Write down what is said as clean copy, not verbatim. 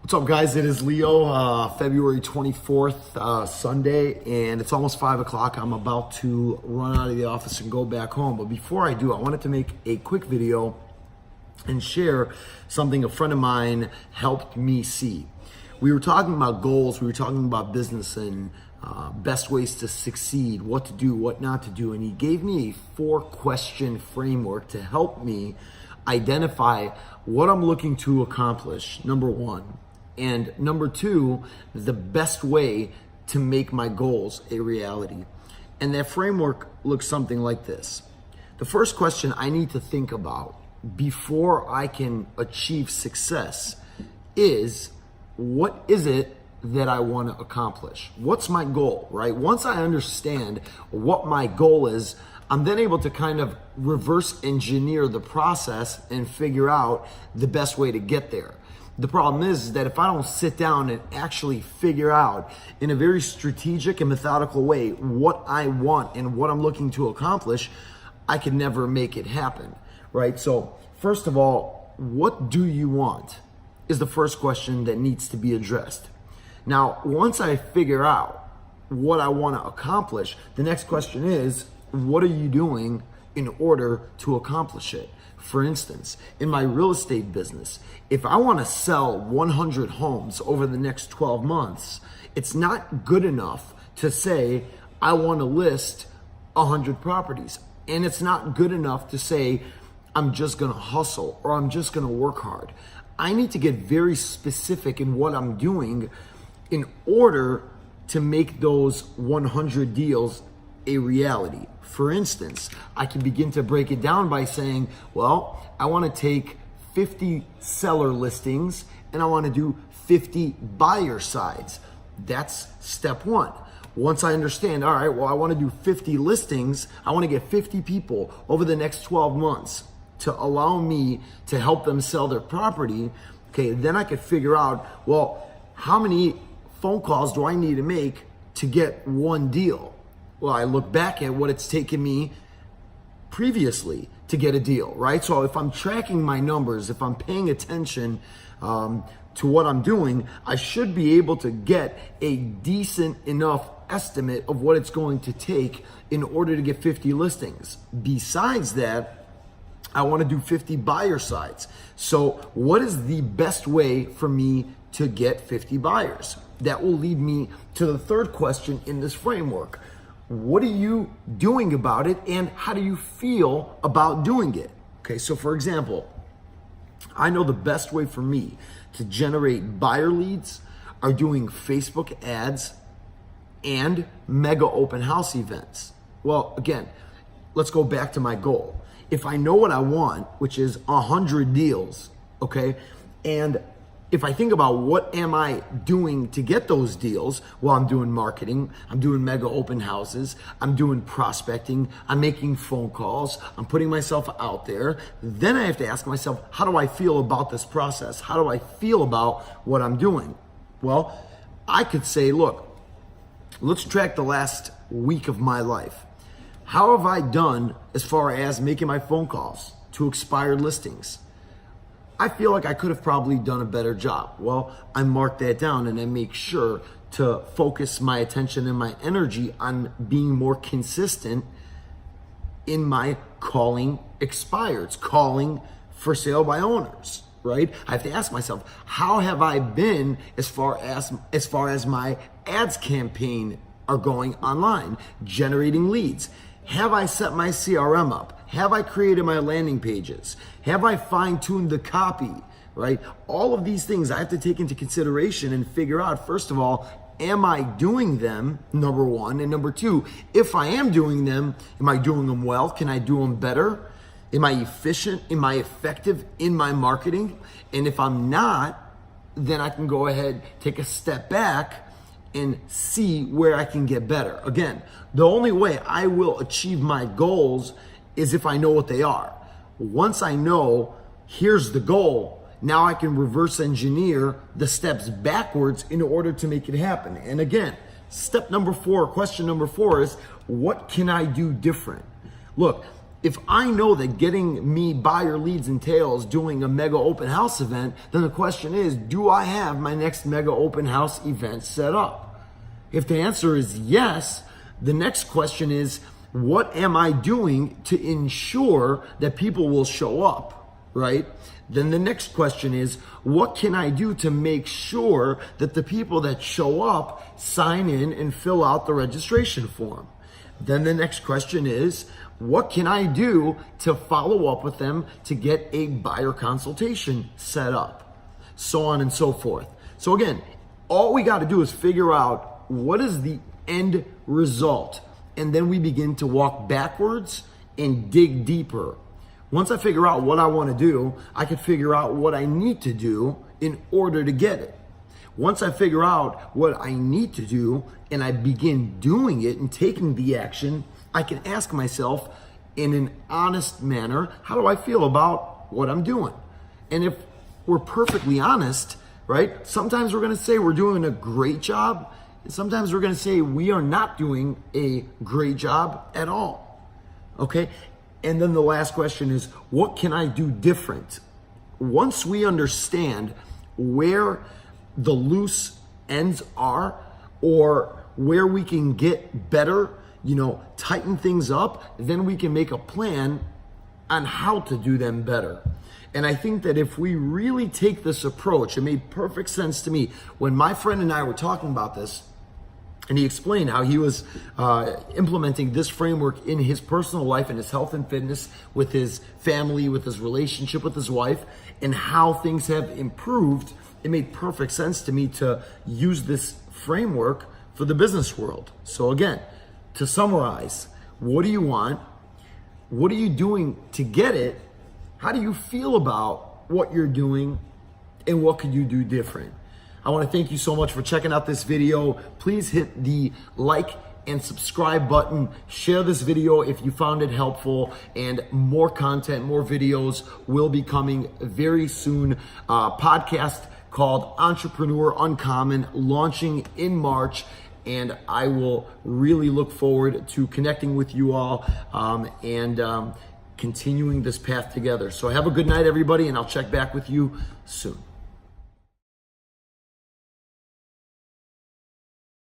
What's up, guys? It is Leo, February 24th, Sunday, and it's almost 5 o'clock. I'm about to run out of the office and go back home. But before I do, I wanted to make a quick video and share something a friend of mine helped me see. We were talking about goals, we were talking about business and best ways to succeed, what to do, what not to do. And he gave me a 4-question framework to help me identify what I'm looking to accomplish, number one. And number two, the best way to make my goals a reality. And that framework looks something like this. The first question I need to think about before I can achieve success is, what is it that I want to accomplish? What's my goal, right? Once I understand what my goal is, I'm then able to kind of reverse engineer the process and figure out the best way to get there. The problem is that if I don't sit down and actually figure out in a very strategic and methodical way what I want and what I'm looking to accomplish, I can never make it happen, right? So first of all, what do you want is the first question that needs to be addressed. Now, once I figure out what I want to accomplish, the next question is, what are you doing in order to accomplish it? For instance, in my real estate business, if I want to sell 100 homes over the next 12 months, it's not good enough to say, I want to list 100 properties. And it's not good enough to say, I'm just going to hustle or I'm just going to work hard. I need to get very specific in what I'm doing in order to make those 100 deals a reality. For instance, I can begin to break it down by saying, well, I want to take 50 seller listings and I want to do 50 buyer sides. That's step one. Once I understand, all right, well, I want to do 50 listings, I want to get 50 people over the next 12 months to allow me to help them sell their property. Okay, then I could figure out, well, how many phone calls do I need to make to get one deal? Well, I look back at what it's taken me previously to get a deal, right? So if I'm tracking my numbers, if I'm paying attention to what I'm doing, I should be able to get a decent enough estimate of what it's going to take in order to get 50 listings. Besides that, I want to do 50 buyer sides. So what is the best way for me to get 50 buyers? That will lead me to the third question in this framework. What are you doing about it and how do you feel about doing it? Okay, so for example, I know the best way for me to generate buyer leads are doing Facebook ads and mega open house events. Well, again, let's go back to my goal. If I know what I want, which is 100 deals, okay, and if I think about what am I doing to get those deals, well, I'm doing marketing, I'm doing mega open houses, I'm doing prospecting, I'm making phone calls, I'm putting myself out there. Then I have to ask myself, how do I feel about this process? How do I feel about what I'm doing? Well, I could say, look, let's track the last week of my life. How have I done as far as making my phone calls to expired listings? I feel like I could have probably done a better job. Well, I mark that down and I make sure to focus my attention and my energy on being more consistent in my calling expireds, calling for sale by owners, right? I have to ask myself, how have I been as far as my ads campaign are going online, generating leads? Have I set my CRM up? Have I created my landing pages? Have I fine-tuned the copy, right? All of these things I have to take into consideration and figure out, first of all, am I doing them, number one? And number two, if I am doing them, am I doing them well? Can I do them better? Am I efficient? Am I effective in my marketing? And if I'm not, then I can go ahead, take a step back and see where I can get better. Again, the only way I will achieve my goals is if I know what they are. Once I know, here's the goal, now I can reverse engineer the steps backwards in order to make it happen. And again, step number 4, question number 4 is, what can I do different? Look, If I know that getting me buyer leads entails doing a mega open house event, then the question is, do I have my next mega open house event set up? If the answer is yes, the next question is, what am I doing to ensure that people will show up, right? Then the next question is, what can I do to make sure that the people that show up sign in and fill out the registration form? Then the next question is, what can I do to follow up with them to get a buyer consultation set up? So on and so forth. So again, all we got to do is figure out what is the end result. And then we begin to walk backwards and dig deeper. Once I figure out what I want to do, I can figure out what I need to do in order to get it. Once I figure out what I need to do and I begin doing it and taking the action, I can ask myself in an honest manner, how do I feel about what I'm doing? And if we're perfectly honest, right, sometimes we're going to say we're doing a great job, and sometimes we're going to say we are not doing a great job at all. Okay? And then the last question is, what can I do different? Once we understand where the loose ends are, or where we can get better, tighten things up, then we can make a plan on how to do them better. And I think that if we really take this approach, it made perfect sense to me when my friend and I were talking about this, and he explained how he was implementing this framework in his personal life and his health and fitness, with his family, with his relationship with his wife, and how things have improved. It made perfect sense to me to use this framework for the business world. So again, to summarize, what do you want? What are you doing to get it? How do you feel about what you're doing? And what could you do different? I want to thank you so much for checking out this video. Please hit the like and subscribe button. Share this video if you found it helpful, and more content, more videos will be coming very soon. Podcast called Entrepreneur Uncommon, launching in March. And I will really look forward to connecting with you all and continuing this path together. So have a good night, everybody, and I'll check back with you soon.